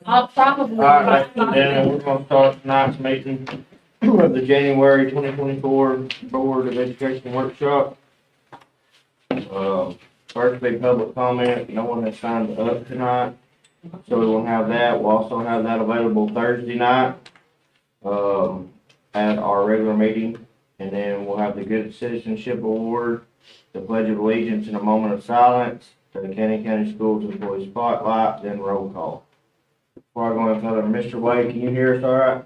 I'll probably. All right, then we're gonna start tonight's meeting of the January 2024 Board of Education Workshop. First be public comment, no one has signed up tonight, so we won't have that. We'll also have that available Thursday night, at our regular meeting. And then we'll have the Good Citizenship Award, the Pledge of Allegiance, and a moment of silence, to the County Schools Employee Spotlight, then roll call. Before I go any further, Mr. Wade, can you hear us all right?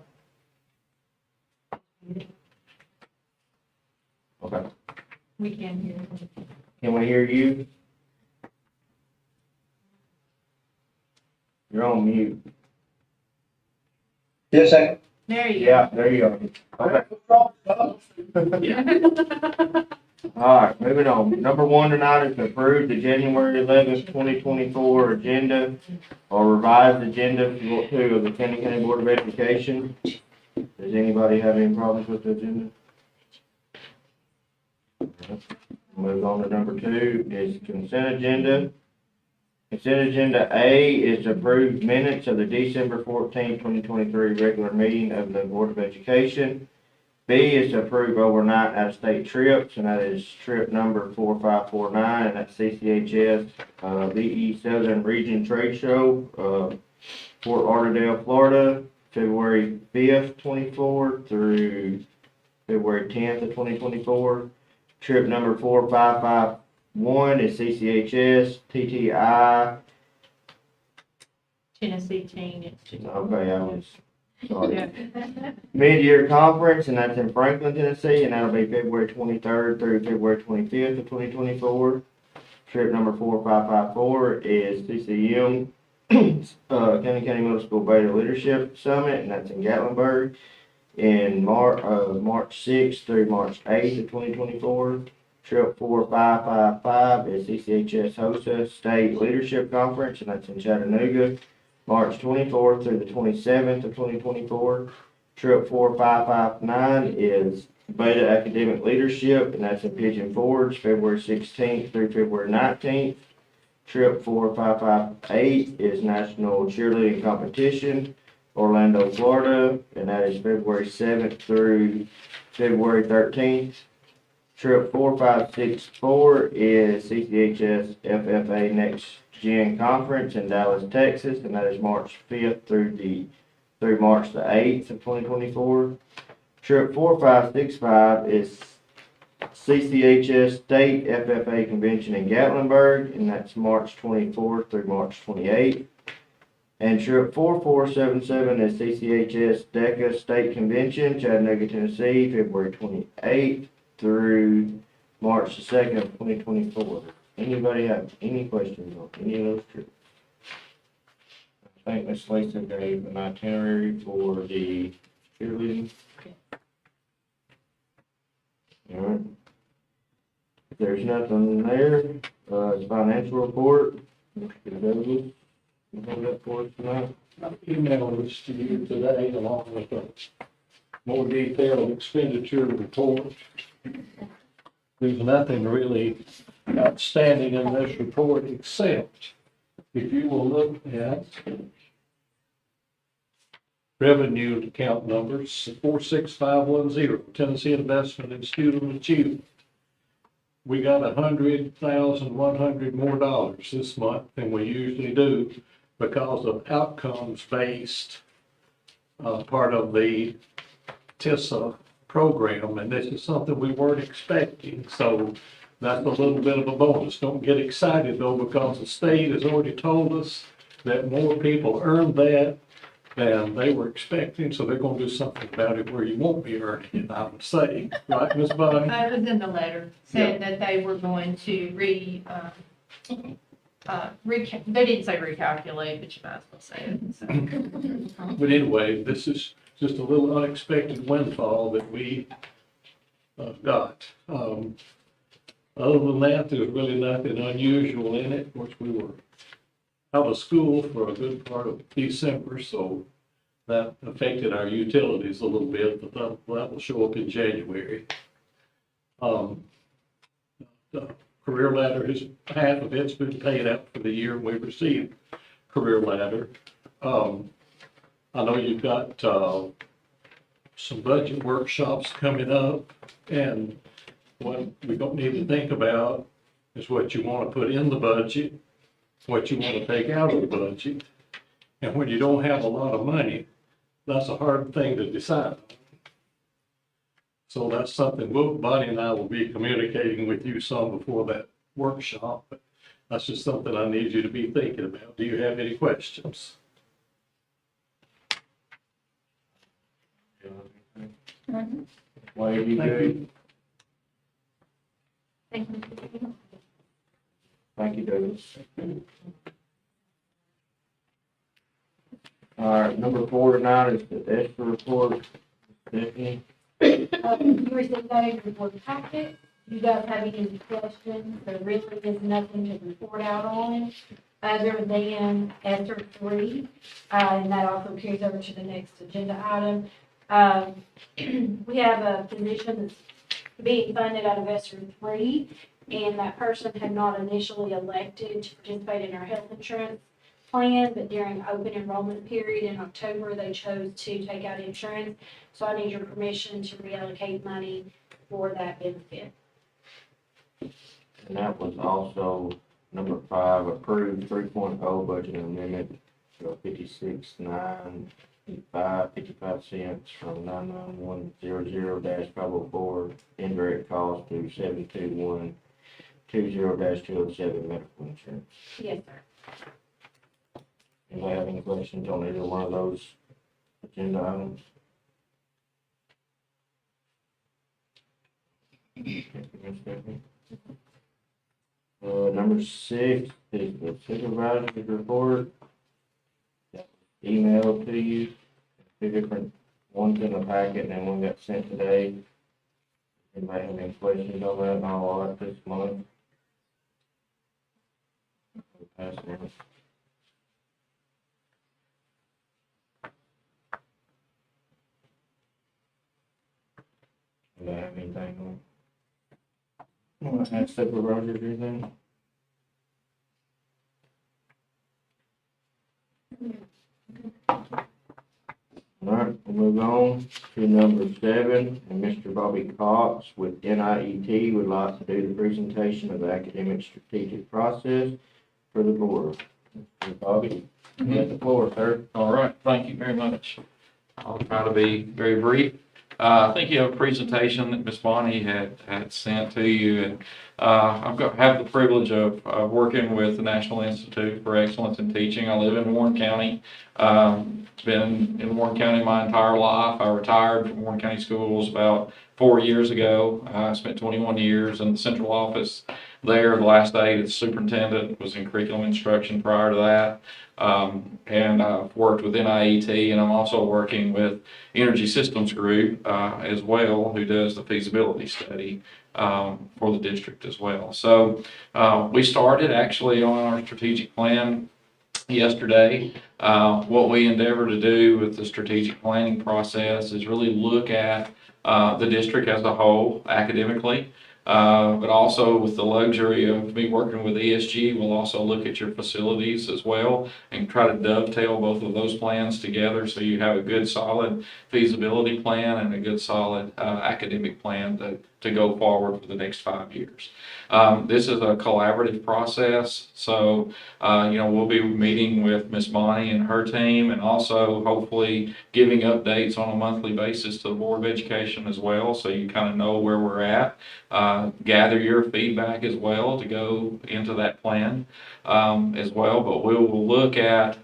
Okay. We can hear. Can we hear you? You're on mute. Yes, I. There you Yeah, there you are. Okay. All right, moving on. Number one tonight is to approve the January 11th, 2024 agenda or revised agenda for two of the County Board of Education. Does anybody have any problems with the agenda? Move on to number two is consent agenda. Consent agenda A is to approve minutes of the December 14, 2023 regular meeting of the Board of Education. B is to approve overnight out-of-state trips, and that is trip number 4549, and that's CCHS VE Southern Region Trade Show, Fort Lauderdale, Florida, February 5th, 24 through February 10th of 2024. Trip number 4551 is CCHS TTI. Tennessee teen. Okay, I was sorry. Yeah. Mid-year conference, and that's in Franklin, Tennessee, and that'll be February 23rd through February 25th of 2024. Trip number 4554 is CCM, County Middle School Beta Leadership Summit, and that's in Gatlinburg, in March 6th through March 8th of 2024. Trip 4555 is CCHS HOSA State Leadership Conference, and that's in Chattanooga, March 24th through the 27th of 2024. Trip 4559 is Beta Academic Leadership, and that's in Pigeon Forge, February 16th through February 19th. Trip 4558 is National Cheerleading Competition, Orlando, Florida, and that is February 7th through February 13th. Trip 4564 is CCHS FFA Next Gen Conference in Dallas, Texas, and that is March 5th through March the 8th of 2024. Trip 4565 is CCHS State FFA Convention in Gatlinburg, and that's March 24th through March 28th. And trip 4477 is CCHS DECA State Convention, Chattanooga, Tennessee, February 28th through March the 2nd of 2024. Anybody have any questions on any of those trips? I think Ms. Lisa gave an itinerary for the cheerleading. All right. If there's nothing there, it's financial report. Mr. Douglas, you have that for us tonight? I emailed this to you today along with a more detailed expenditure report. There's nothing really outstanding in this report except if you will look at revenue account numbers 46510, Tennessee Investment in Student Achievement. We got $100,100 more dollars this month than we usually do because of outcomes-based part of the TISA program, and this is something we weren't expecting, so that's a little bit of a bonus. Don't get excited though, because the state has already told us that more people earned that than they were expecting, so they're gonna do something about it where you won't be earning it, I would say, right, Ms. Bonnie? It was in the letter, said that they were going to they didn't say recalculate, but you might as well say it. So. But anyway, this is just a little unexpected windfall that we got. Other than that, there's really nothing unusual in it. Of course, we were out of school for a good part of December, so that affected our utilities a little bit, but that will show up in January. The career ladder, half of it's been paid out for the year, and we received career ladder. I know you've got, some budget workshops coming up, and what we don't need to think about is what you want to put in the budget, what you want to take out of the budget. And when you don't have a lot of money, that's a hard thing to decide. So that's something Bonnie and I will be communicating with you some before that workshop. But that's just something I need you to be thinking about. Do you have any questions? Wade, you Thank good? you. Thank you. Thank you, David. All right, number 4 tonight is the ESPA report. Stephanie? You received that in your board packet. You guys have any questions? There really is nothing to report out on, other than ESER 3, and that also carries over to the next agenda item. We have a position that's being funded out of ESER 3, and that person had not initially elected to participate in our health insurance plan, but during open enrollment period in October, they chose to take out insurance. So I need your permission to reallocate money for that benefit. And that was also number 5, approved 3.0 budget amendment to 56.955 cents from 99100-504 indirect cost to 72120-207 medical insurance. Yes, sir. Anybody have any questions on either one of those agenda items? Number 6 is the supervisor's report. Emailed to you, 2 different ones in the packet, and then one got sent today. Anybody have any questions on that, not a lot this month? Pass it on. Do I have anything on? Want to ask supervisors anything? Alright, we'll move on to number 7, and Mr. Bobby Cox with NIET would like to do the presentation of the academic strategic process for the board. Mr. Bobby, you have the floor, sir. All right, thank you very much. I'll try to be very brief. I think you have a presentation that Ms. Bonnie had sent to you, and have the privilege of working with the National Institute for Excellence in Teaching. I live in Warren County. Been in Warren County my entire life. I retired from Warren County Schools about 4 years ago. I spent 21 years in the central office there. The last 8 as superintendent, was in curriculum instruction prior to that. And I've worked with NIET, and I'm also working with Energy Systems Group as well, who does the feasibility study for the district as well. So we started actually on our strategic plan yesterday. What we endeavor to do with the strategic planning process is really look at the district as a whole academically. But also with the luxury of me working with ESG, we'll also look at your facilities as well and try to dovetail both of those plans together so you have a good solid feasibility plan and a good solid academic plan to go forward for the next 5 years. This is a collaborative process, so we'll be meeting with Ms. Bonnie and her team, and also hopefully giving updates on a monthly basis to the Board of Education as well, so you kind of know where we're at. Gather your feedback as well to go into that plan as well, but we will look at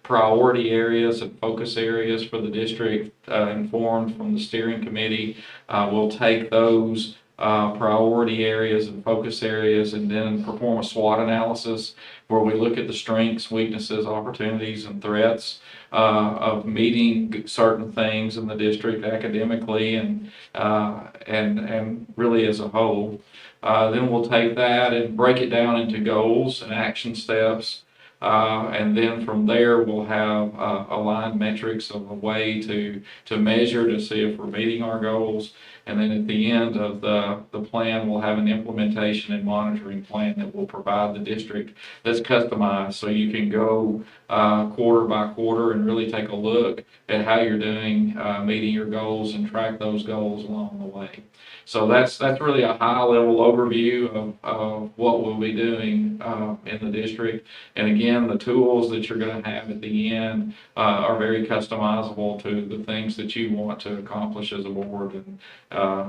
priority areas and focus areas for the district informed from the steering committee. We'll take those priority areas and focus areas and then perform a SWOT analysis where we look at the strengths, weaknesses, opportunities, and threats of meeting certain things in the district academically and really as a whole. Then we'll take that and break it down into goals and action steps And then from there, we'll have aligned metrics of a way to measure to see if we're meeting our goals. And then at the end of the plan, we'll have an implementation and monitoring plan that will provide the district that's customized. So you can go quarter by quarter and really take a look at how you're doing, meeting your goals and track those goals along the way. So that's really a high level overview of what we'll be doing in the district. And again, the tools that you're going to have at the end are very customizable to the things that you want to accomplish as a board and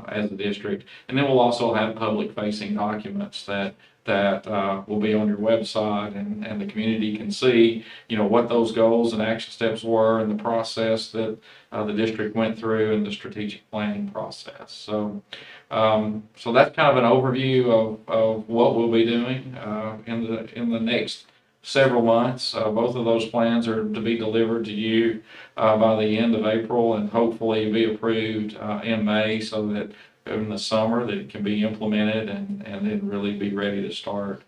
as a district. And then we'll also have public facing documents that will be on your website, and the community can see, what those goals and action steps were and the process that the district went through and the strategic planning process. So that's kind of an overview of what we'll be doing in the next several months. Both of those plans are to be delivered to you by the end of April and hopefully be approved in May, so that in the summer that it can be implemented and then really be ready to start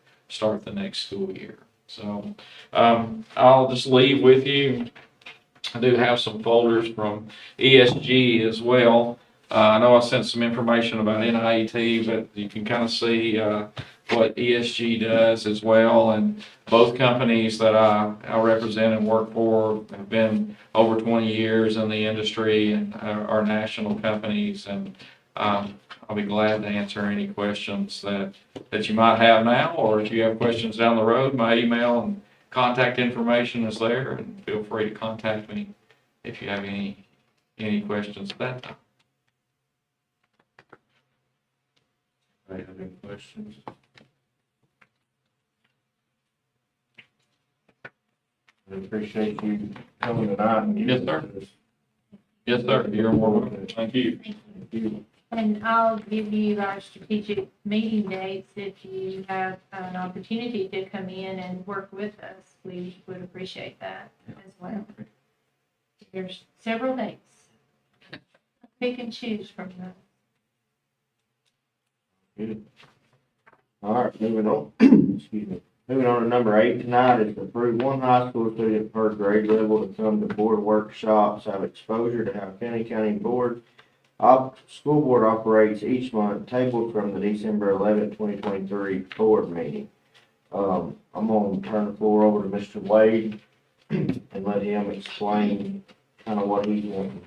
the next school year. So I'll just leave with you. I do have some folders from ESG as well. I know I sent some information about NIET, but you can kind of see what ESG does as well. And both companies that I represent and work for have been over 20 years in the industry and are national companies. And I'll be glad to answer any questions that you might have now, or if you have questions down the road, my email and contact information is there, and feel free to contact me if you have any questions at that time. Do you have any questions? I appreciate you coming tonight. And Yes, sir. Yes, sir. You're more welcome. Thank you. Thank you. And I'll give you our strategic meeting dates if you have an opportunity to come in and work with us. We would appreciate that as well. There's several dates. Pick and choose from those. Good. All right, moving on. Excuse me. Moving on to number 8 tonight is to approve one high school student per grade level to come to board workshops, have exposure to how County Board School Board operates each month, tabled from the December 11th, 2023 board meeting. I'm going to turn the floor over to Mr. Wade and let him explain kind of what he's wanting.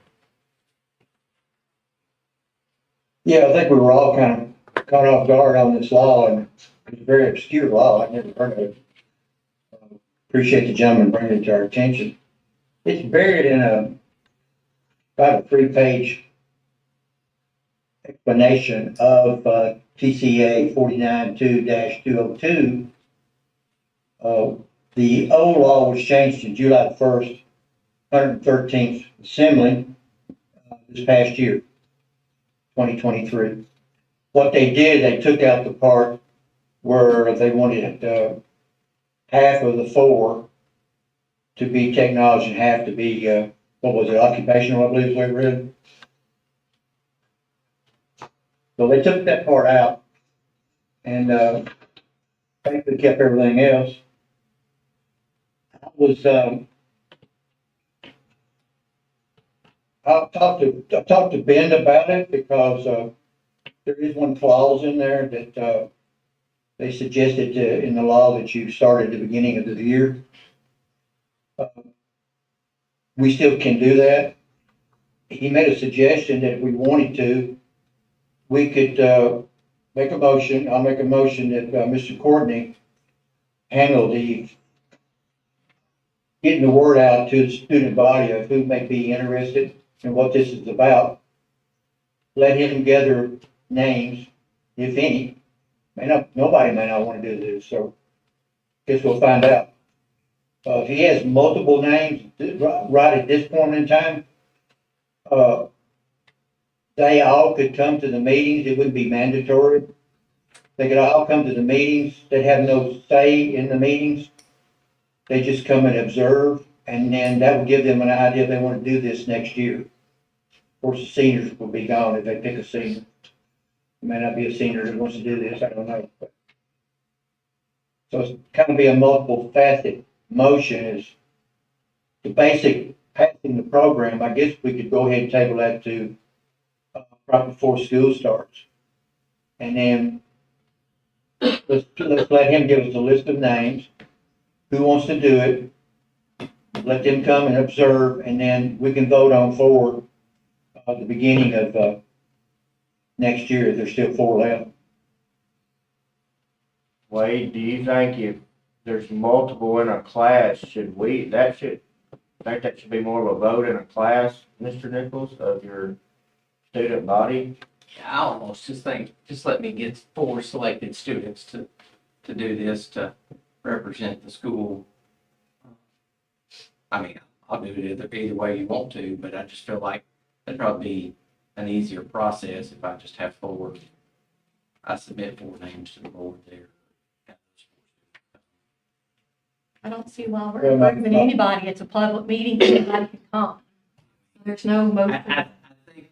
Yeah, I think we were all kind of caught off guard on this law, and it's a very obscure law. I've never heard of it. Appreciate the gentleman bringing it to our attention. It's buried in about a 3-page explanation of TCA 49.2-202. The old law was changed in July 1st, 113th Assembly this past year, 2023. What they did, they took out the part where they wanted half of the 4 to be technology and half to be, occupational, I believe is what we read. So they took that part out and basically kept everything else. I talked to Ben about it because there is one clause in there that they suggested in the law that you start at the beginning of the year. We still can do that. He made a suggestion that if we wanted to, we could make a motion. I'll make a motion that Mr. Courtney handle the getting the word out to the student body of who may be interested in what this is about. Let him gather names, if any. Nobody may not want to do this, so guess we'll find out. If he has multiple names right at this point in time, they all could come to the meetings. It wouldn't be mandatory. They could all come to the meetings. They'd have no say in the meetings. They just come and observe, and then that would give them an idea if they want to do this next year. Of course, the seniors will be gone if they pick a senior. There may not be a senior that wants to do this, I don't know. So it's kind of be a multiple facet motion is the basic passing the program. I guess we could go ahead and table that to right before school starts. And then let's let him give us a list of names, who wants to do it. Let them come and observe, and then we can vote on four at the beginning of next year if there's still four left. Wade, do you think if there's multiple in a class, think that should be more of a vote in a class, Mr. Nichols, of your student body? I almost just think, just let me get 4 selected students to do this, to represent the school. I mean, I'll do it either way you want to, but I just feel like it'd probably be an easier process if I just have 4. I submit 4 names to the board there. I don't see why we're Well, my- approving anybody. It's a public meeting, anybody can come. There's no motion. I think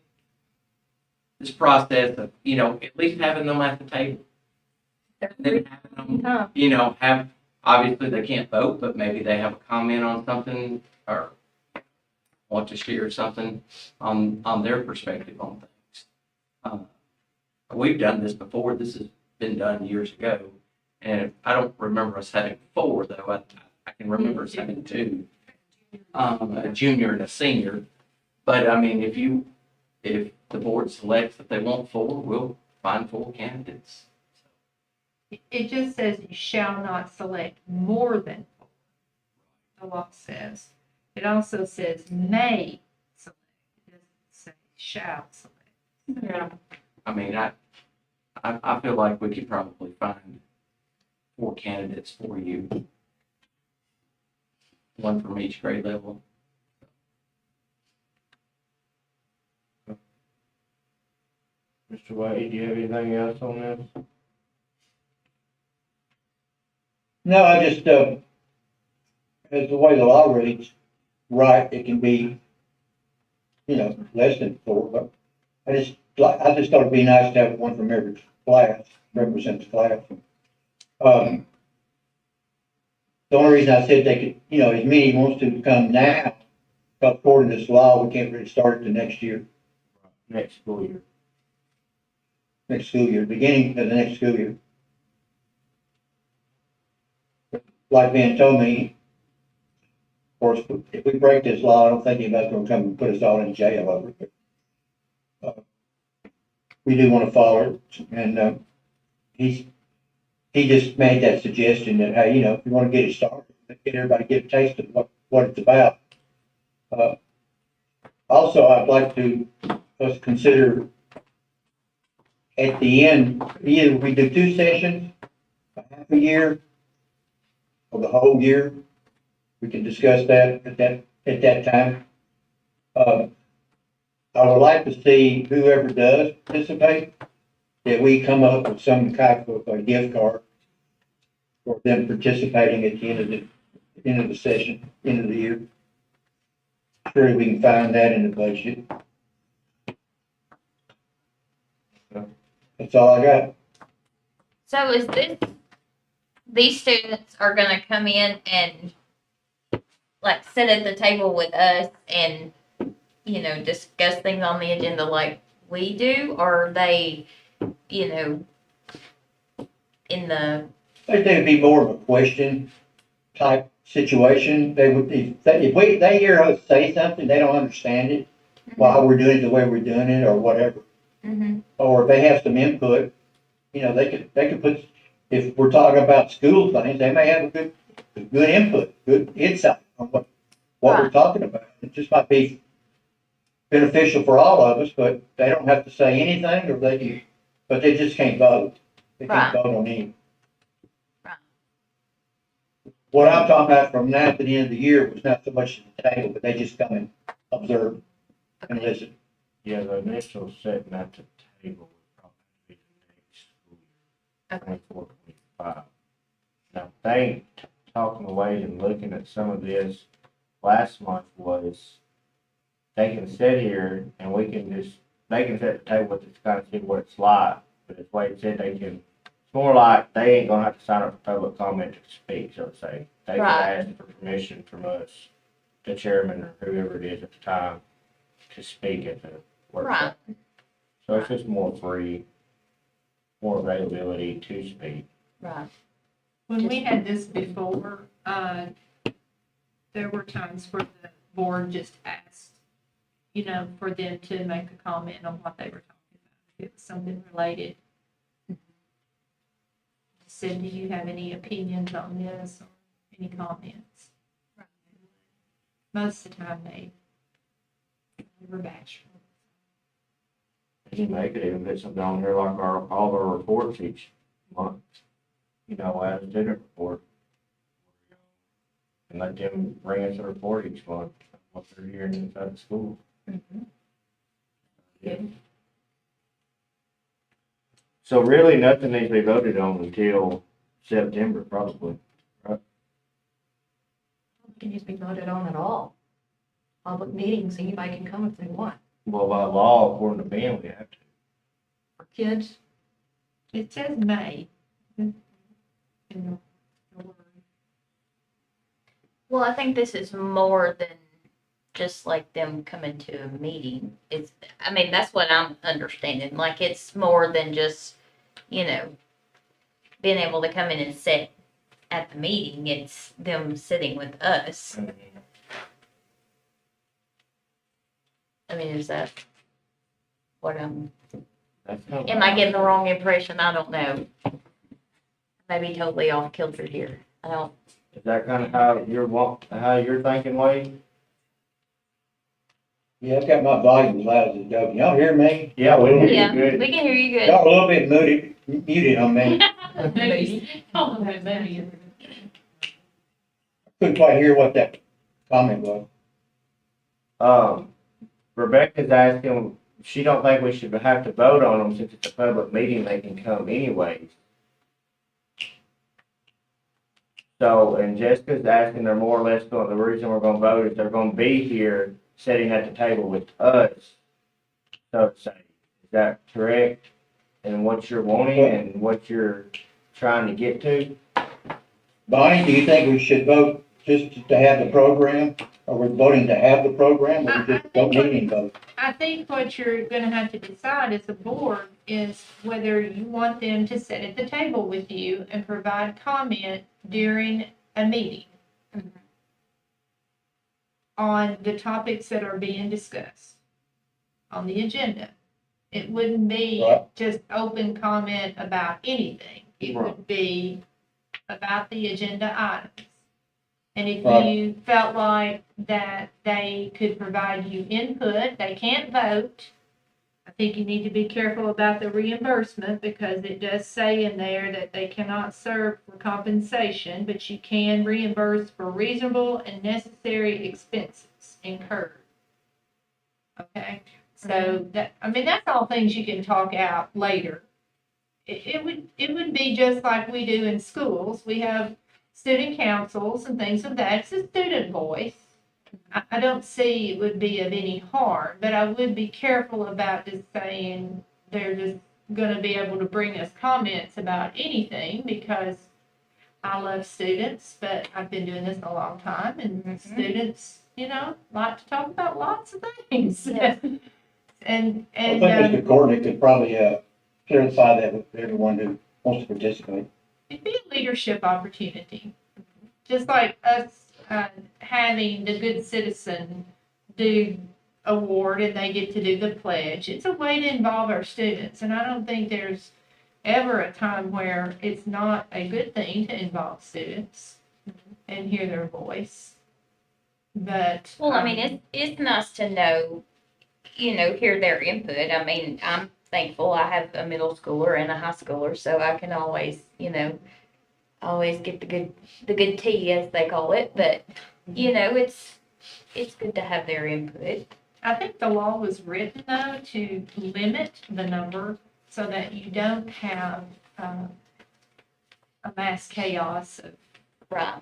this process of, at least having them at the table, and then having them, Come. have, obviously they can't vote, but maybe they have a comment on something or want to share something on their perspective on things. We've done this before. This has been done years ago. And I don't remember us having 4 though. I can remember us having 2, a junior and a senior. But I mean, if the board selects that they want 4, we'll find 4 candidates. It just says you shall not select more than 4. The law says. It also says may select. It doesn't say shall select. Yeah. I mean, I feel like we could probably find 4 candidates for you. 1 from each grade level. Mr. Wade, do you have anything else on this? No, I just, as the way the law reads, right, it can be, less than 4, but I just thought it'd be nice to have 1 from every class, represent the class. The only reason I said they could, as many wants to come now, but according to this law, we can't really start it the next year, Next school year. beginning of the next school year. Like Ben told me, of course, if we break this law, I don't think anybody's gonna come and put us all in jail over it. But, we do wanna follow it, and, he just made that suggestion that, hey, if you wanna get it started, get everybody get a taste of what it's about. Also, I'd like to, us consider at the end, either we do 2 sessions, a half a year, or the whole year. We can discuss that at that time. I would like to see whoever does participate, that we come up with some type of a gift card for them participating at the end of the session, end of the year. Sure, we can find that in the budget. That's all I got. So is these students are gonna come in and like sit at the table with us and, discuss things on the agenda like we do, or are they, in the, I think it'd be more of a question type situation. They would, if they hear us say something, they don't understand it, why we're doing it the way we're doing it, or whatever. Mhm. Or if they have some input, they could put, if we're talking about school things, they may have a good input, good insight on what we're Right. talking about. It just might be beneficial for all of us, but they don't have to say anything, but they just can't vote. They can't Right. vote on anything. Right. What I'm talking about from now to the end of the year was not so much the table, but they just come and observe and listen. Yeah, the initial setting at the table would probably be the next school year, Okay. 24, 25. Now, talking away and looking at some of this last month was, they can sit here and they can sit at the table with us, kind of see what it's like. But as Wade said, it's more like they ain't gonna have to sign up for public comment to speak, so to say. they could Right. ask for permission from us, the chairman or whoever it is at the time, to speak at the workshop. So it's just more free, more availability to speak. Right. When we had this before, there were times where the board just asked, for them to make a comment on what they were talking about, if it was something related. Said, do you have any opinions on this or any comments? Most of the time they were bashful. You make it even put something on here like all our reports each month, as a student report. And let them bring us a report each month, what they're hearing inside the school. Yeah. So really, nothing needs to be voted on until September, probably. Can just be voted on at all. Public meetings, anybody can come if they want. Well, by law, according to Ben, we have to. For kids, It says May. in the word. Well, I think this is more than just like them coming to a meeting. That's what I'm understanding. Like, it's more than just, being able to come in and sit at the meeting. It's them sitting with us. Is that what am I getting the wrong impression? I don't know. Maybe totally off kilter here. I don't. Is that kind of how you're thinking, Wade? Yeah, I've got my volume as loud as it goes. Can y'all hear me? Yeah, we hear Yeah, you good. we can hear you good. Y'all a little bit muted on me. Couldn't quite hear what that comment was. Rebecca's asking, she don't think we should have to vote on them since it's a public meeting, they can come anyways. So, and Jessica's asking, they're more or less going, the reason we're gonna vote is they're gonna be here sitting at the table with us, so to say. Is that correct? And what you're wanting and what you're trying to get to? Bonnie, do you think we should vote just to have the program? Are we voting to have the program, or we just don't need any vote? I think what you're gonna have to decide as a board is whether you want them to sit at the table with you and provide comment during a meeting on the topics that are being discussed on the agenda. It wouldn't be Right. just open comment about anything. It would be about the agenda items. And if Right. you felt like that they could provide you input, they can't vote. I think you need to be careful about the reimbursement because it does say in there that they cannot serve for compensation, but you can reimburse for reasonable and necessary expenses incurred. Okay, so that's all things you can talk out later. It would be just like we do in schools. We have student councils and things of that. It's a student voice. I don't see it would be of any harm, but I would be careful about just saying they're just gonna be able to bring us comments about anything because I love students, but I've been doing this a long time and students, like to talk about lots of things. Yes. And, I think Mr. Courtney could probably, clarify that with everyone who wants to participate. it'd be a leadership opportunity, just like us having the Good Citizen do award and they get to do the pledge. It's a way to involve our students, and I don't think there's ever a time where it's not a good thing to involve students and hear their voice. But Well, it's nice to know, hear their input. I'm thankful I have a middle schooler and a high schooler, so I can always, always get the good tea, as they call it. But, it's good to have their input. I think the law was written though to limit the number so that you don't have a mass chaos of Right.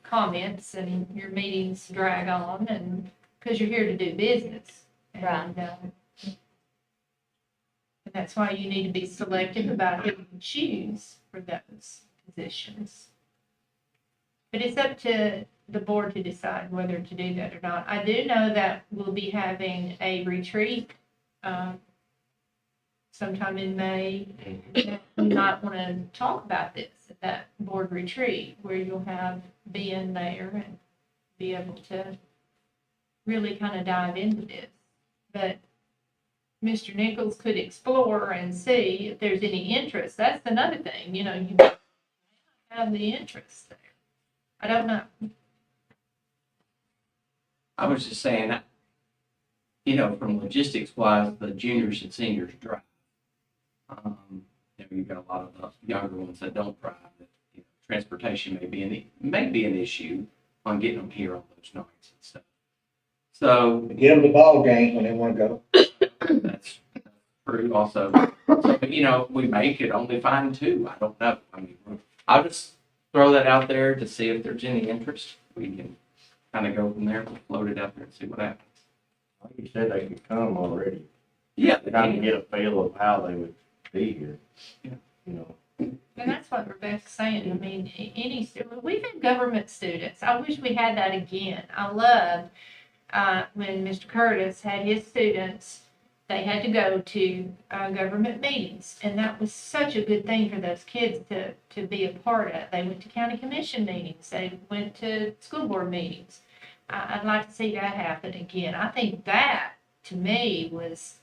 comments and your meetings drag on and, because you're here to do business. Right. And that's why you need to be selective about who you choose for those positions. But it's up to the board to decide whether to do that or not. I do know that we'll be having a retreat, sometime in May. You might want to talk about this at that board retreat, where you'll have Ben there and be able to really kind of dive into this. But Mr. Nichols could explore and see if there's any interest. That's another thing, you have the interest there. I don't know. I was just saying, from logistics wise, the juniors and seniors drive. You've got a lot of the younger ones that don't drive. Transportation may be an issue on getting them here on those nights and stuff. So Get them to ball games when they wanna go. that's true also. So, we may could only find two. I don't know. I mean, I'll just throw that out there to see if there's any interest. We can kind of go from there, float it out there and see what happens. Like you said, they could come already, Yeah. kind of get a feel of how they would be here. Yeah. And that's what Rebecca's saying. I mean, we've had government students. I wish we had that again. I loved when Mr. Curtis had his students, they had to go to government meetings. And that was such a good thing for those kids to be a part of. They went to county commission meetings. They went to school board meetings. I'd like to see that happen again. I think that, to me, was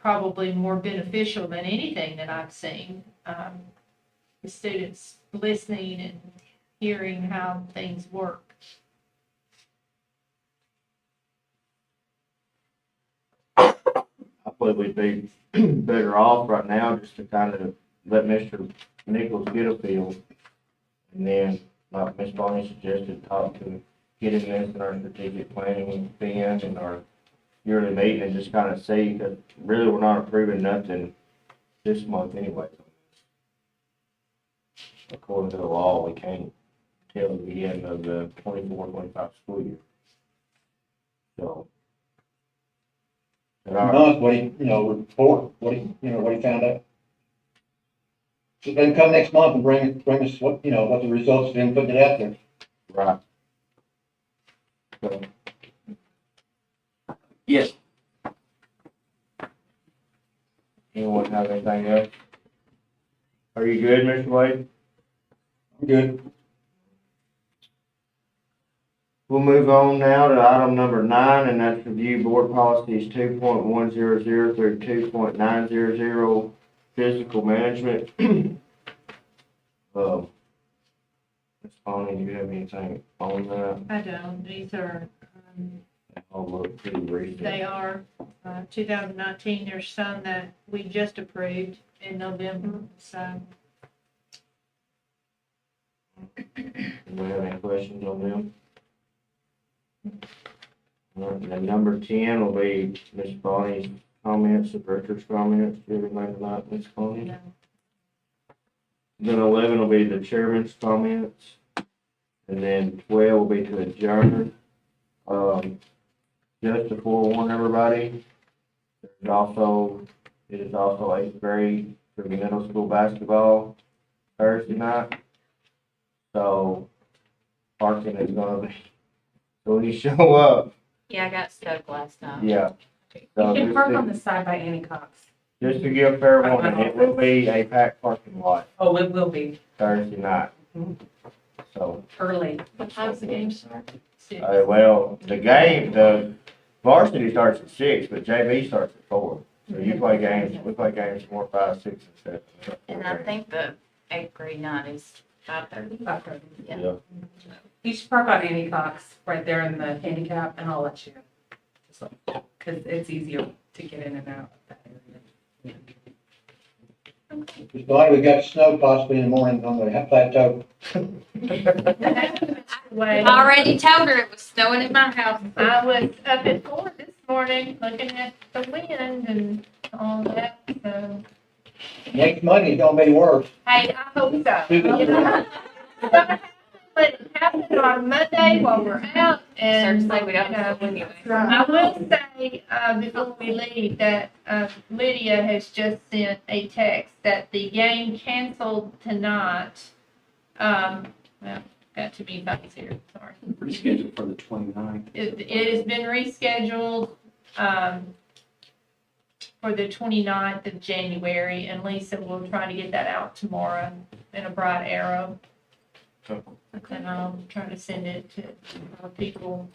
probably more beneficial than anything that I've seen. The students listening and hearing how things work. I believe we'd be better off right now just to kind of let Mr. Nichols get a feel. And then, like Ms. Bonnie suggested, get him this in our strategic planning with Ben and our yearly meeting and just kind of see, because really we're not approving nothing this month anyway. According to the law, we can't till the end of the 24-25 school year. So. And our- Month, report, what he found out. So then come next month and bring us what the results of him putting it out there. Right. So, Yes. anyone have anything else? Are you good, Mr. Wade? Good. We'll move on now to item number 9, and that's review board policies 2.100 through 2.900, physical management. Ms. Bonnie, do you have anything on that? I don't. These are, They all look pretty recent. they are 2019. There's some that we just approved in November, so. Do we have any questions on them? All right, and number 10 will be Ms. Bonnie's comments, the director's comments. Do you have anything tonight, Ms. Bonnie? No. Then 11 will be the chairman's comments. And then 12 will be to adjourn. Just to forewarn everybody, it is also 8th grade for the middle school basketball Thursday night. So parking is gonna be, so when you show up, Yeah, I got stuck last night. yeah. You So can park on the side by Annie Cox. just to give fair warning, it will be a packed parking lot Oh, it will be Thursday night. So, early. What time's the game start? well, the varsity starts at 6, but JV starts at 4. So we play games 4, 5, 6, and 7. And I think the 8th grade night is 5:30. Yeah. Yeah. You should park on Annie Cox right there in the handicap and I'll let you. Cause it's easier to get in and out of that area. Ms. Bonnie, we got snow possibly in the morning on the plateau. I already told her it was snowing in my house. I was up at 4 this morning looking at the wind and all that, so. Next Monday is gonna be worse. Hey, I hope so. You know, let it happen on Monday while we're out and. Seriously, we don't you know know, anyway. I will say, before we leave, that Lydia has just sent a text that the game canceled tonight. Well, Got too many copies here, sorry. Rescheduled for the 29th. It has been rescheduled, for the 29th of January, and Lisa will try to get that out tomorrow in a bright arrow. Okay. And I'll try to send it to our people.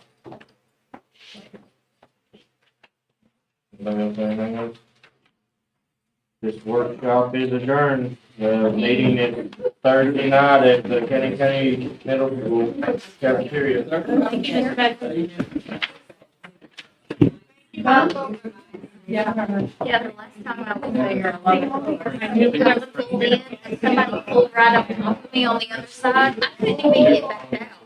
Anybody else have anything else? This workshop is adjourned. The meeting is Thursday night at the County Middle School cafeteria. Yeah. Yeah, the last time I was there, I was pulled in, and somebody pulled right up on top of me on the other side. I couldn't even get back